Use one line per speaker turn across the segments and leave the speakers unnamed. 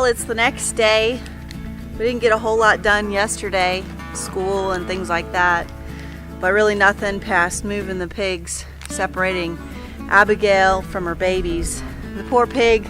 Well, it's the next day. We didn't get a whole lot done yesterday, school and things like that, but really nothing past moving the pigs, separating Abigail from her babies. The poor pig,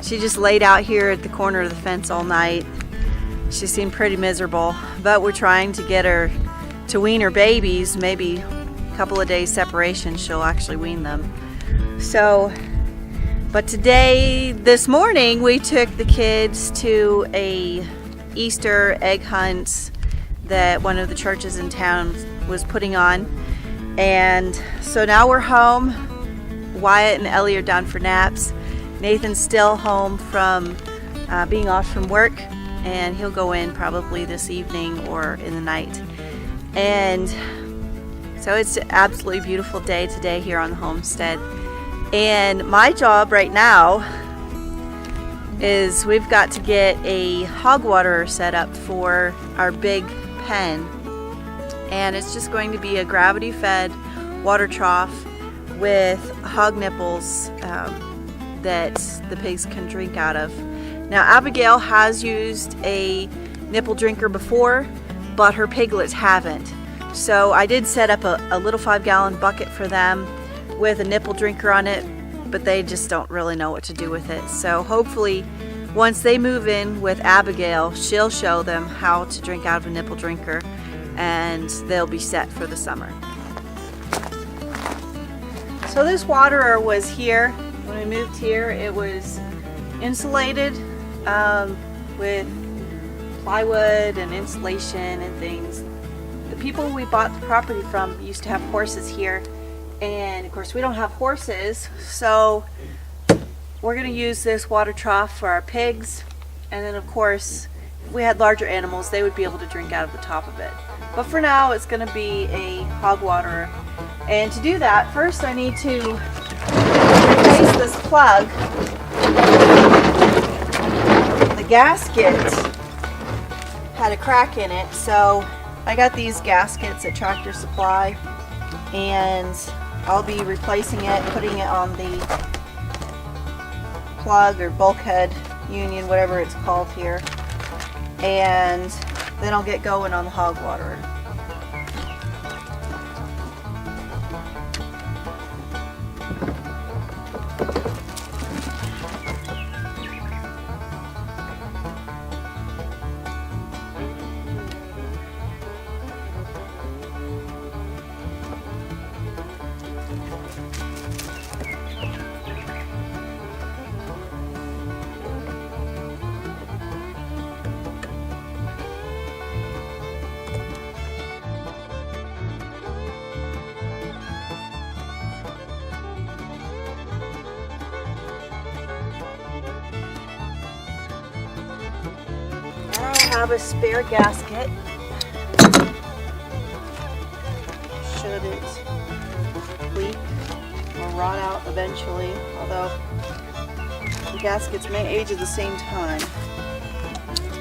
she just laid out here at the corner of the fence all night. She seemed pretty miserable, but we're trying to get her to wean her babies. Maybe a couple of days separation she'll actually wean them. So, but today, this morning, we took the kids to a Easter egg hunt that one of the churches in town was putting on. And so now we're home. Wyatt and Ellie are down for naps. Nathan's still home from being off from work, and he'll go in probably this evening or in the night. And so it's an absolutely beautiful day today here on the homestead. And my job right now is we've got to get a hog waterer set up for our big pen. And it's just going to be a gravity fed water trough with hog nipples that the pigs can drink out of. Now Abigail has used a nipple drinker before, but her piglets haven't. So I did set up a little 5-gallon bucket for them with a nipple drinker on it, but they just don't really know what to do with it. So hopefully once they move in with Abigail, she'll show them how to drink out of a nipple drinker, and they'll be set for the summer. So this waterer was here when we moved here. It was insulated with plywood and insulation and things. The people we bought the property from used to have horses here, and of course we don't have horses, so we're going to use this water trough for our pigs. And then of course if we had larger animals, they would be able to drink out of the top of it. But for now it's going to be a hog waterer. And to do that, first I need to replace this plug. The gasket had a crack in it, so I got these gaskets at Tractor Supply, and I'll be replacing it, putting it on the plug or bulkhead union, whatever it's called here, and then I'll get going on the hog waterer. I have a spare gasket should it leak or rot out eventually, although the gaskets may age at the same time.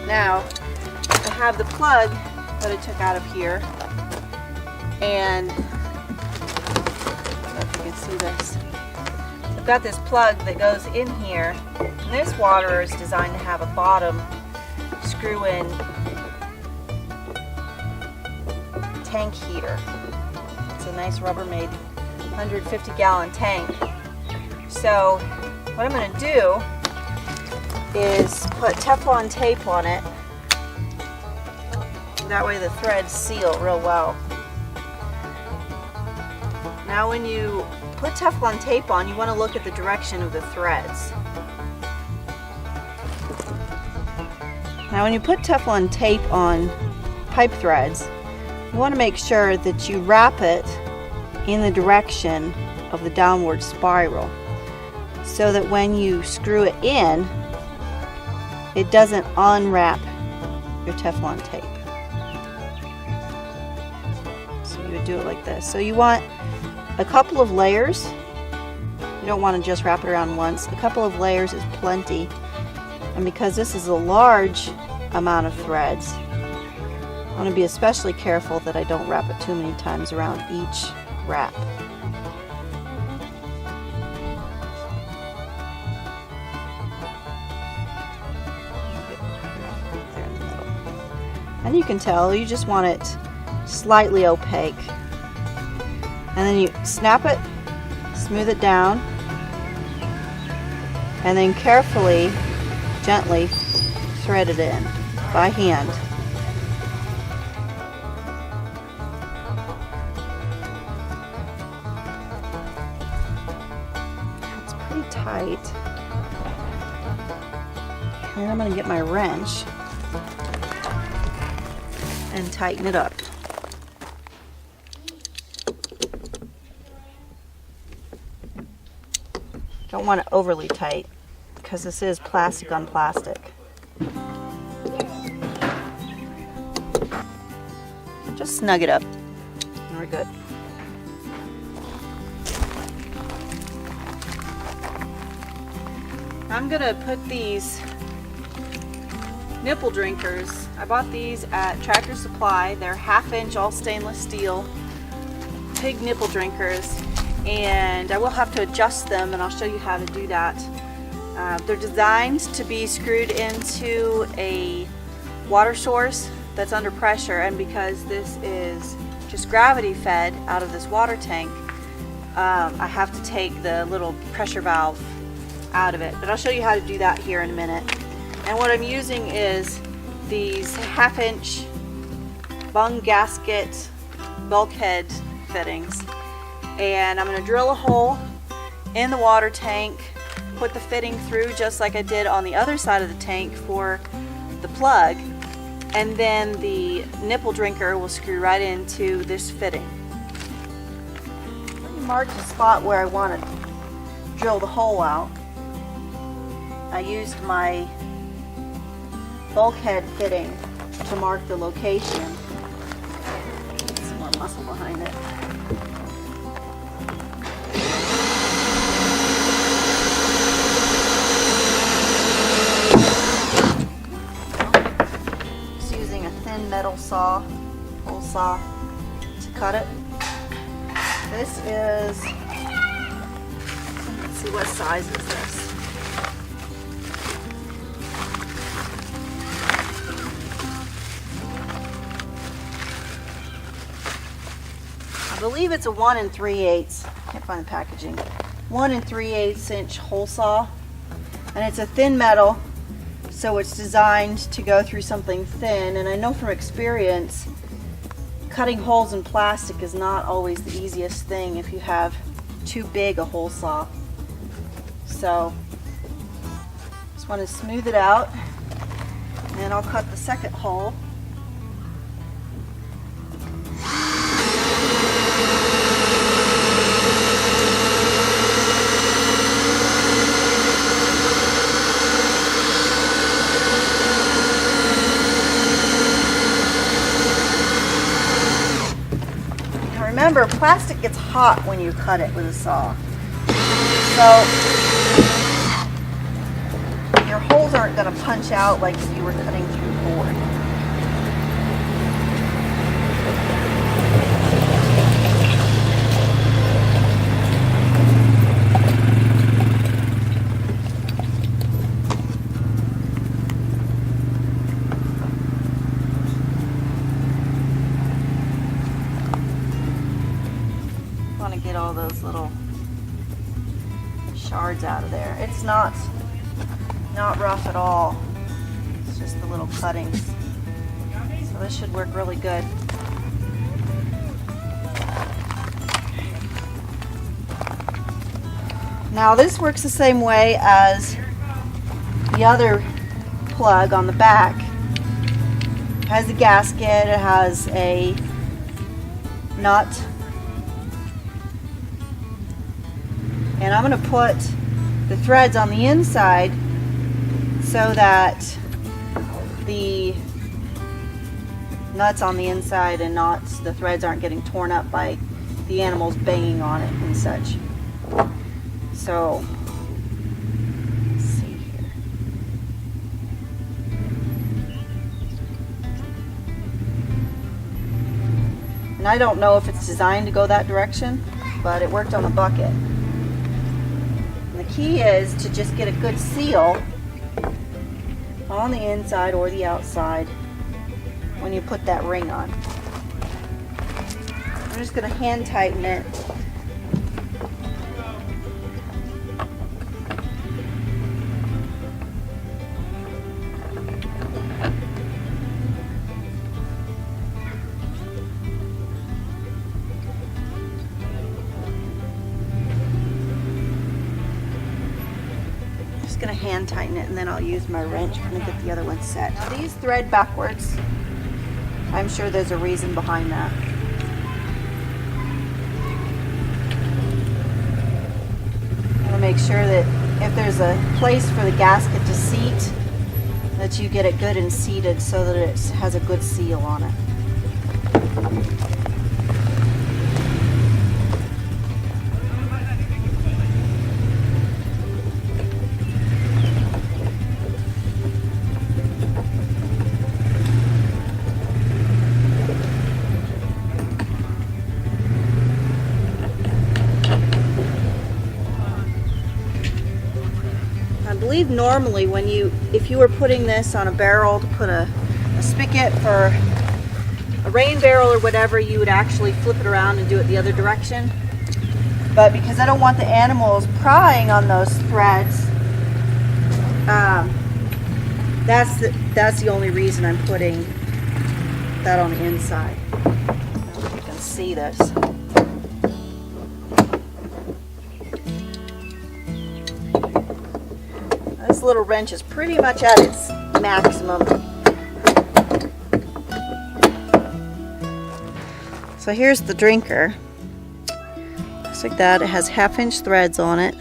Now I have the plug that I took out of here, and I don't know if you can see this. I've got this plug that goes in here, and this waterer is designed to have a bottom screw-in tank heater. It's a nice Rubbermaid 150-gallon tank. So what I'm going to do is put Teflon tape on it. That way the threads seal real well. Now when you put Teflon tape on, you want to look at the direction of the threads. Now when you put Teflon tape on pipe threads, you want to make sure that you wrap it in the direction of the downward spiral, so that when you screw it in, it doesn't unwrap your Teflon tape. So you would do it like this. So you want a couple of layers. You don't want to just wrap it around once. A couple of layers is plenty. And because this is a large amount of threads, I want to be especially careful that I don't wrap it too many times around each wrap. And you can tell you just want it slightly opaque. And then you snap it, smooth it down, and then carefully, gently thread it in by hand. It's pretty tight. And I'm going to get my wrench and tighten it up. Don't want it overly tight because this is plastic on plastic. Just snug it up and we're good. I'm gonna put these nipple drinkers. I bought these at Tractor Supply. They're 1/2 inch all stainless steel pig nipple drinkers, and I will have to adjust them, and I'll show you how to do that. They're designed to be screwed into a water source that's under pressure, and because this is just gravity fed out of this water tank, I have to take the little pressure valve out of it, but I'll show you how to do that here in a minute. And what I'm using is these 1/2 inch bung gasket bulkhead fittings, and I'm going to drill a hole in the water tank, put the fitting through just like I did on the other side of the tank for the plug, and then the nipple drinker will screw right into this fitting. Let me mark the spot where I want to drill the hole out. I used my bulkhead fitting to mark the location. Get some more muscle behind it. Just using a thin metal saw, hole saw, to cut it. This is, let's see, what size is this? I believe it's a 1 3/8. Can't find the packaging. 1 3/8 inch hole saw, and it's a thin metal, so it's designed to go through something thin. And I know from experience, cutting holes in plastic is not always the easiest thing if you have too big a hole saw. So just want to smooth it out, and I'll cut the second hole. Remember, plastic gets hot when you cut it with a saw, so your holes aren't going to punch out like if you were cutting through board. Get all those little shards out of there. It's not rough at all. It's just the little cuttings. So this should work really good. Now this works the same way as the other plug on the back. It has a gasket, it has a nut. And I'm going to put the threads on the inside so that the nuts on the inside and not the threads aren't getting torn up by the animals banging on it and such. So let's see here. And I don't know if it's designed to go that direction, but it worked on the bucket. The key is to just get a good seal on the inside or the outside. when you put that ring on. I'm just going to hand tighten it. Just going to hand tighten it, and then I'll use my wrench when I get the other one set. Now these thread backwards. I'm sure there's a reason behind that. I want to make sure that if there's a place for the gasket to seat, that you get it good and seated so that it has a good seal on it. I believe normally if you were putting this on a barrel to put a spigot for a rain barrel or whatever, you would actually flip it around and do it the other direction. But because I don't want the animals prying on those threads, that's the only reason I'm putting that on the inside. I don't know if you can see this. This little wrench is pretty much at its maximum. So here's the drinker. Looks like that. It has 1/2-inch threads on it.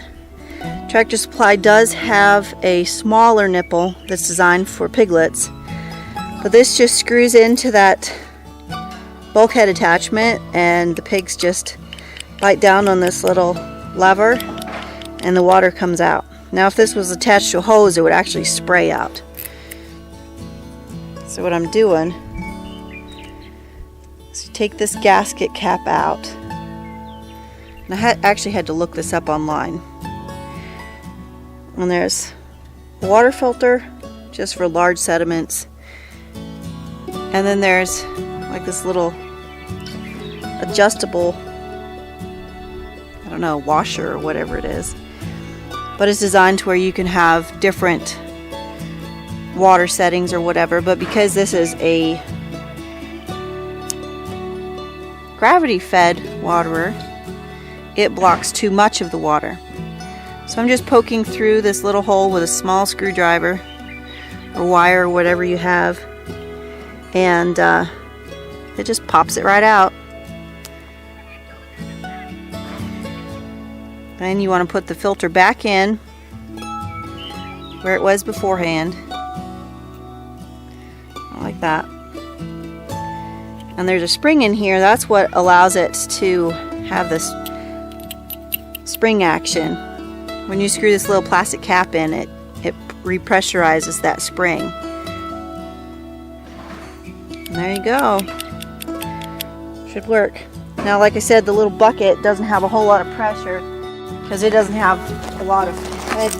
Tractor Supply does have a smaller nipple that's designed for piglets, but this just screws into that bulkhead attachment, and the pigs just bite down on this little lever and the water comes out. Now if this was attached to a hose, it would actually spray out. So what I'm doing is take this gasket cap out. And I actually had to look this up online. And there's a water filter just for large sediments. And then there's like this little adjustable, I don't know, washer or whatever it is. But it's designed to where you can have different water settings or whatever. But because this is a gravity fed waterer, it blocks too much of the water. So I'm just poking through this little hole with a small screwdriver or wire or whatever you have, and it just pops it right out. Then you want to put the filter back in where it was beforehand, like that. And there's a spring in here. That's what allows it to have this spring action. When you screw this little plastic cap in, it repressurizes that spring. And there you go. Should work. Now, like I said, the little bucket doesn't have a whole lot of pressure because it doesn't have a lot of head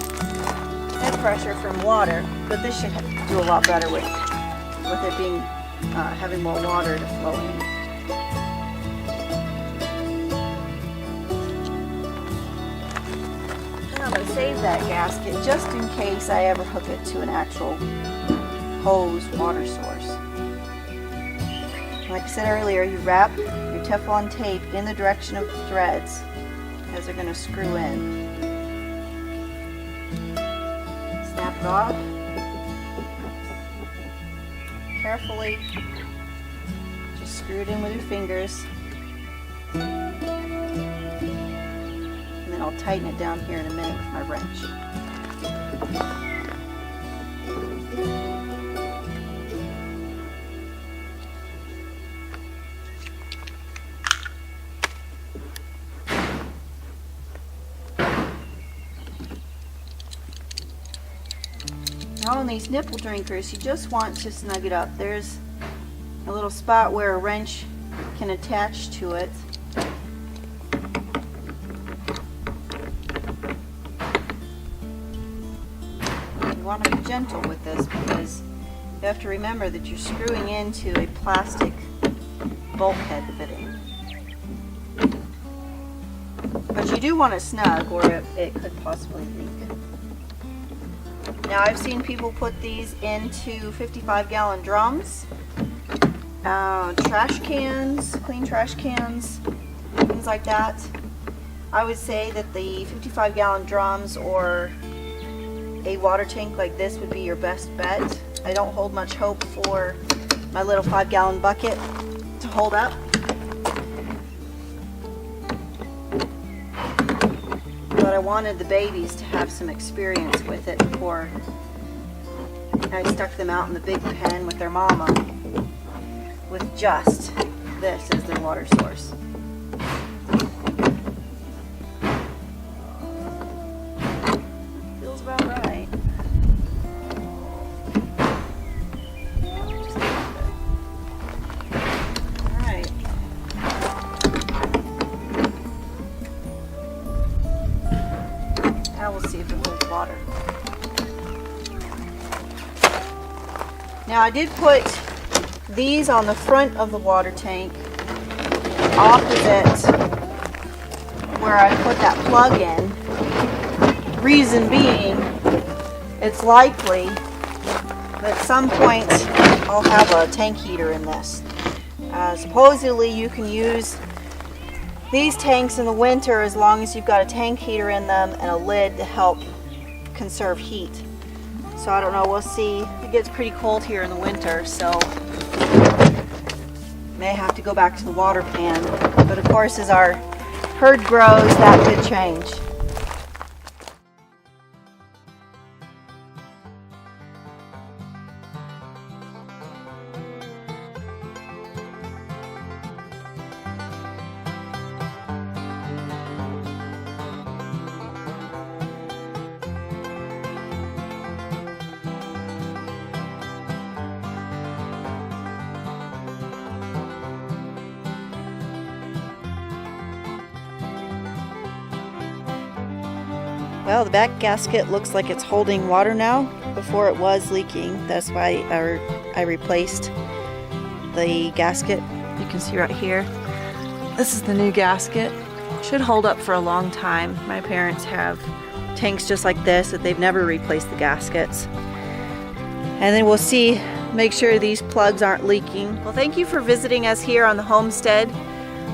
pressure from water, but this should do a lot better with it being having more water to flow in. I'm going to save that gasket just in case I ever hook it to an actual hose water source. Like I said earlier, you wrap your Teflon tape in the direction of the threads as they're going to screw in. Snap it off. Carefully just screw it in with your fingers. And then I'll tighten it down here in a minute with my wrench. Now on these nipple drinkers, you just want to snug it up. There's a little spot where a wrench can attach to it. You want to be gentle with this because you have to remember that you're screwing into a plastic bulkhead fitting. But you do want it snug or it could possibly leak. Now I've seen people put these into 55-gallon drums, trash cans, clean trash cans, things like that. I would say that the 55-gallon drums or a water tank like this would be your best bet. I don't hold much hope for my little 5-gallon bucket to hold up. But I wanted the babies to have some experience with it before I stuck them out in the big pen with their mama with just this as their water source. Feels about right. Just a little bit. All right. Now we'll see if it holds water. Now I did put these on the front of the water tank, opposite where I put that plug in. Reason being, it's likely that at some point I'll have a tank heater in this. Supposedly you can use these tanks in the winter as long as you've got a tank heater in them and a lid to help conserve heat. So I don't know, we'll see. It gets pretty cold here in the winter, so may have to go back to the water pan. But of course, as our herd grows, that could change. Well, the back gasket looks like it's holding water now. Before it was leaking. That's why I replaced the gasket. You can see right here. This is the new gasket. Should hold up for a long time. My parents have tanks just like this that they've never replaced the gaskets. And then we'll see, make sure these plugs aren't leaking. Well, thank you for visiting us here on the homestead.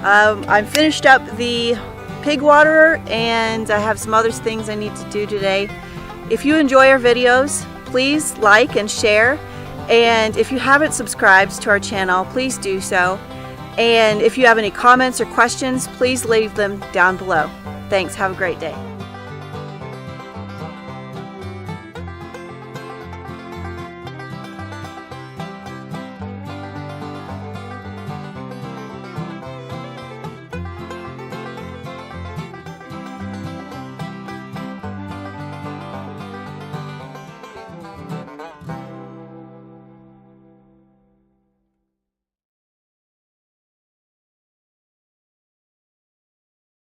I finished up the pig waterer and I have some other things I need to do today. If you enjoy our videos, please like and share. And if you haven't subscribed to our channel, please do so. And if you have any comments or questions, please leave them down below. Thanks. Have a great day.